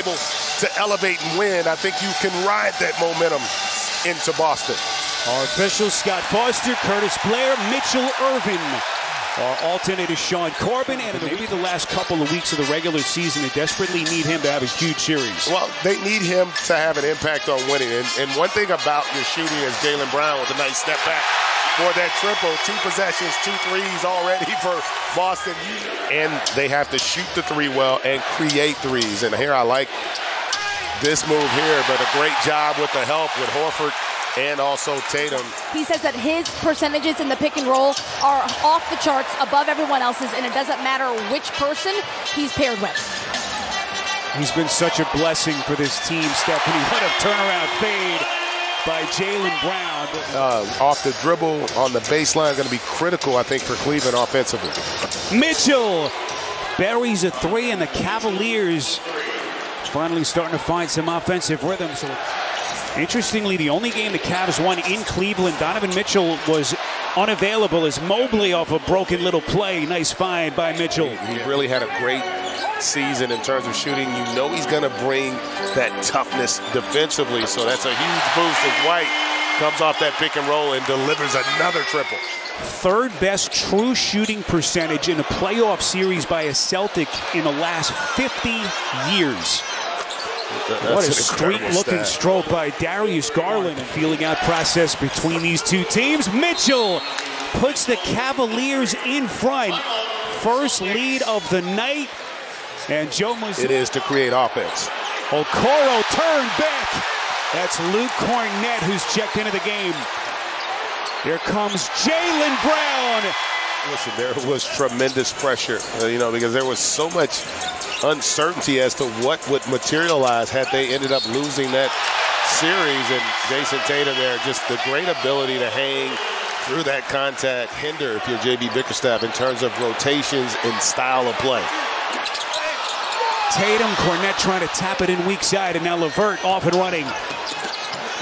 able to elevate and win, I think you can ride that momentum into Boston. Our officials, Scott Foster, Curtis Blair, Mitchell Irvin. Our alternator, Sean Corbin, and maybe the last couple of weeks of the regular season, they desperately need him to have a huge series. Well, they need him to have an impact on winning. And one thing about your shooting is Jaylen Brown with a nice step back for that triple. 2 possessions, 2 threes already for Boston. And they have to shoot the three well and create threes. And here I like this move here, but a great job with the help with Horford and also Tatum. He says that his percentages in the pick and roll are off the charts, above everyone else's, and it doesn't matter which person he's paired with. He's been such a blessing for this team, Stephanie. What a turnaround fade by Jaylen Brown. Off the dribble on the baseline, going to be critical, I think, for Cleveland offensively. Mitchell buries a 3, and the Cavaliers finally starting to find some offensive rhythm. So, interestingly, the only game the Cavs won in Cleveland, Donovan Mitchell was unavailable as Mobley off a broken little play. Nice find by Mitchell. He really had a great season in terms of shooting. You know he's going to bring that toughness defensively, so that's a huge boost as White comes off that pick and roll and delivers another triple. 3rd best true shooting percentage in a playoff series by a Celtic in the last 50 years. What a street-looking stroke by Darius Garland. Feeling out process between these two teams. Mitchell puts the Cavaliers in front. First lead of the night. And Joe Mazzulla. It is to create offense. Okoro turned back. That's Luke Cornett who's checked into the game. Here comes Jaylen Brown. Listen, there was tremendous pressure, because there was so much uncertainty as to what would materialize had they ended up losing that series. And Jason Tatum there, just the great ability to hang through that contact, hinder if you're J.B. Bickerstaff in terms of rotations and style of play. Tatum, Cornett trying to tap it in weak side, and now LeVert off and running.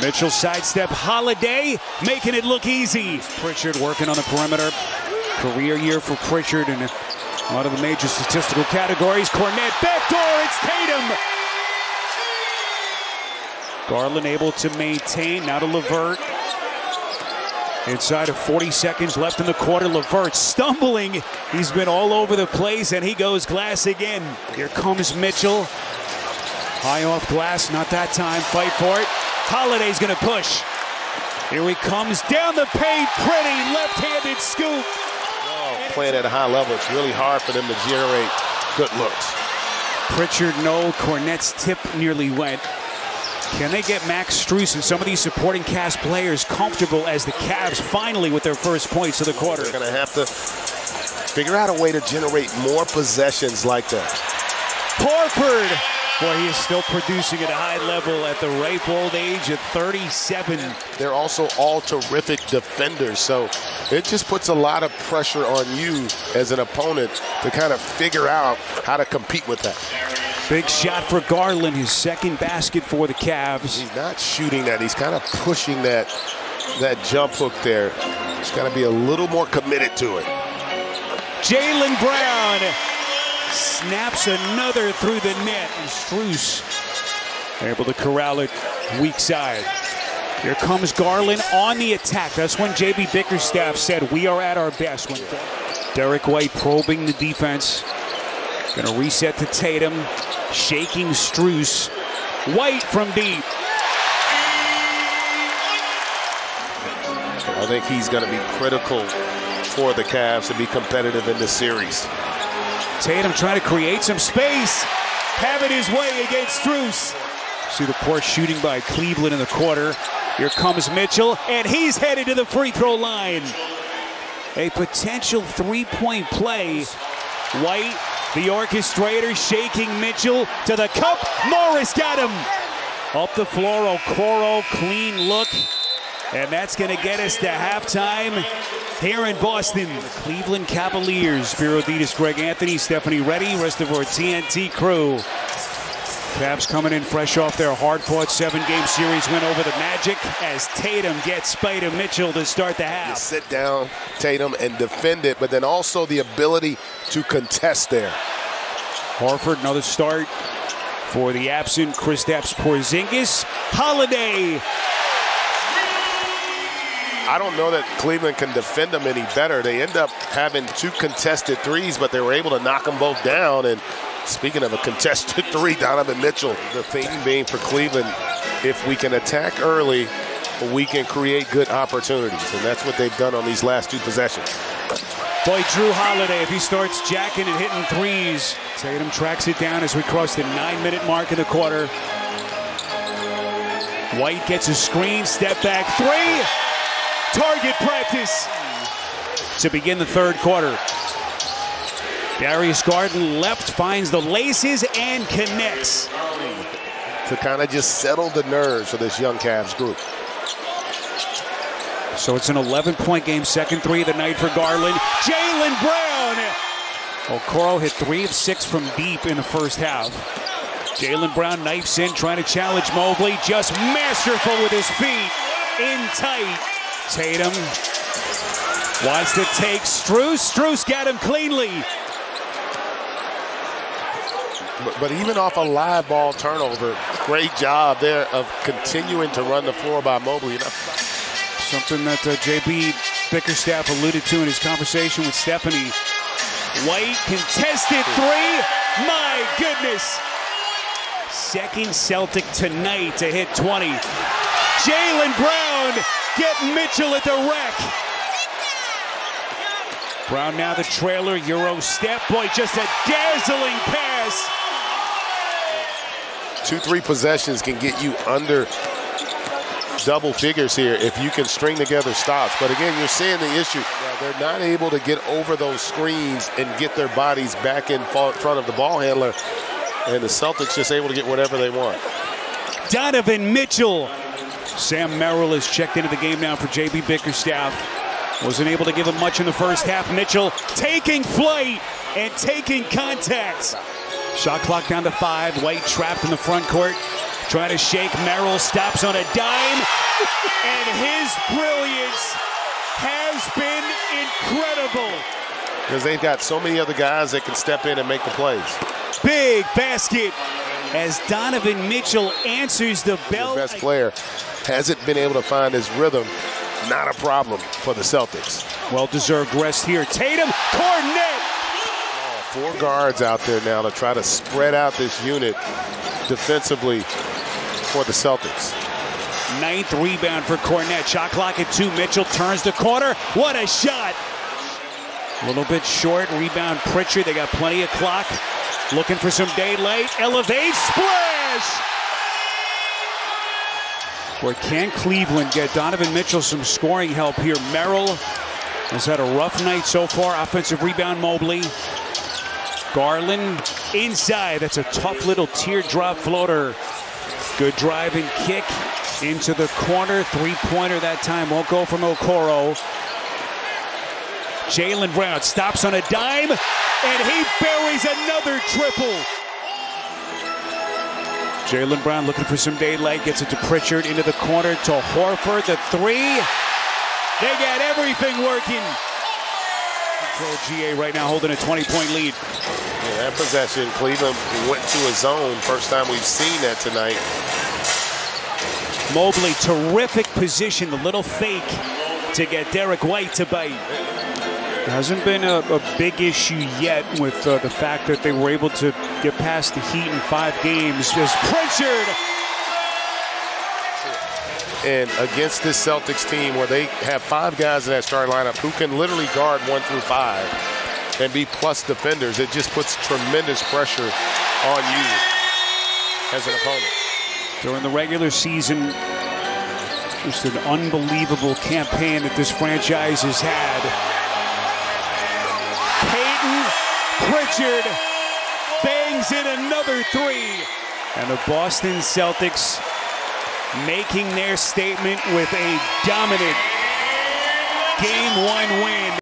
Mitchell sidestep, Holiday making it look easy. Pritchard working on the perimeter. Career year for Pritchard in a lot of the major statistical categories. Cornett, backdoor, it's Tatum. Garland able to maintain, now to LeVert. Inside of 40 seconds left in the quarter, LeVert stumbling. He's been all over the place, and he goes glass again. Here comes Mitchell. High off glass, not that time, fight for it. Holiday's gonna push. Here he comes, down the paint, pretty left-handed scoop. Playing at a high level, it's really hard for them to generate good looks. Pritchard, no. Cornett's tip nearly went. Can they get Max Strus and some of these supporting cast players comfortable as the Cavs finally with their first points of the quarter? They're going to have to figure out a way to generate more possessions like that. Horford! Boy, he is still producing at a high level at the ripe old age of 37. They're also all terrific defenders, so it just puts a lot of pressure on you as an opponent to kind of figure out how to compete with that. Big shot for Garland, his 2nd basket for the Cavs. He's not shooting that. He's kind of pushing that jump hook there. He's got to be a little more committed to it. Jaylen Brown snaps another through the net, and Strus able to corral it weak side. Here comes Garland on the attack. That's when J.B. Bickerstaff said we are at our best. When Derek White probing the defense. Going to reset to Tatum, shaking Strus. White from deep. I think he's going to be critical for the Cavs to be competitive in this series. Tatum trying to create some space. Having his way against Strus. See the poor shooting by Cleveland in the quarter. Here comes Mitchell, and he's headed to the free throw line. A potential three-point play. White, the orchestrator, shaking Mitchell to the cup. Morris got him. Up the floor, Okoro, clean look. And that's going to get us to halftime here in Boston. The Cleveland Cavaliers. Spiro Ditas, Greg Anthony, Stephanie Reddy, rest of our TNT crew. Cavs coming in fresh off their hard-fought 7-game series win over the Magic as Tatum gets Spida Mitchell to start the half. You sit down, Tatum, and defend it, but then also the ability to contest there. Horford, another start For the absent Kristaps Porzingis, Holiday. I don't know that Cleveland can defend them any better. They end up having 2 contested threes, but they were able to knock them both down. And speaking of a contested three, Donovan Mitchell, the theme being for Cleveland, if we can attack early, we can create good opportunities. And that's what they've done on these last 2 possessions. Boy, Drew Holiday, if he starts jacking and hitting threes, Tatum tracks it down as we cross the 9-minute mark in the quarter. White gets a screen, step back 3. Target practice to begin the third quarter. Darius Garland left, finds the laces and connects. To kind of just settle the nerves of this young Cavs group. So it's an 11-point game, second 3 of the night for Garland. Jaylen Brown. Okoro hit 3 of 6 from deep in the first half. Jaylen Brown knifes in, trying to challenge Mobley. Just masterful with his feet. In tight. Tatum wants to take Strus. Strus got him cleanly. But even off a live ball turnover, great job there of continuing to run the floor by Mobley. Something that J.B. Bickerstaff alluded to in his conversation with Stephanie. White contested 3. My goodness. Second Celtic tonight to hit 20. Jaylen Brown getting Mitchell at the rack. Brown now the trailer, Euro step. Boy, just a dazzling pass. 2-3 possessions can get you under double figures here if you can string together stops. But again, you're seeing the issue. They're not able to get over those screens and get their bodies back in front of the ball handler. And the Celtics just able to get whatever they want. Donovan Mitchell. Sam Merrill is checked into the game now for J.B. Bickerstaff. Wasn't able to give him much in the first half. Mitchell taking flight and taking contact. Shot clock down to 5. White trapped in the front court. Trying to shake. Merrill stops on a dime. And his brilliance has been incredible. Because they've got so many other guys that can step in and make the plays. Big basket as Donovan Mitchell answers the bell. The best player hasn't been able to find his rhythm. Not a problem for the Celtics. Well-deserved rest here. Tatum, Cornet. 4 guards out there now to try to spread out this unit defensively for the Celtics. 9th rebound for Cornet. Shot clock at 2. Mitchell turns the corner. What a shot. A little bit short. Rebound Pritchard. They got plenty of clock. Looking for some daylight. Elevate. Splash. Boy, can Cleveland get Donovan Mitchell some scoring help here? Merrill has had a rough night so far. Offensive rebound, Mobley. Garland inside. That's a tough little teardrop floater. Good drive and kick into the corner. 3-pointer that time. Won't go from Okoro. Jaylen Brown stops on a dime, and he buries another triple. Jaylen Brown looking for some daylight. Gets it to Pritchard into the corner to Horford. The 3. They got everything working. Control GA right now holding a 20-point lead. Yeah, that possession, Cleveland went to a zone. First time we've seen that tonight. Mobley, terrific position. The little fake to get Derek White to bite. There hasn't been a big issue yet with the fact that they were able to get past the Heat in 5 games. Just Pritchard. And against this Celtics team where they have 5 guys in that starting lineup who can literally guard 1 through 5 and be plus defenders, it just puts tremendous pressure on you as an opponent. During the regular season, just an unbelievable campaign that this franchise has had. Pritchard bangs in another 3. And the Boston Celtics making their statement with a dominant Game 1 win.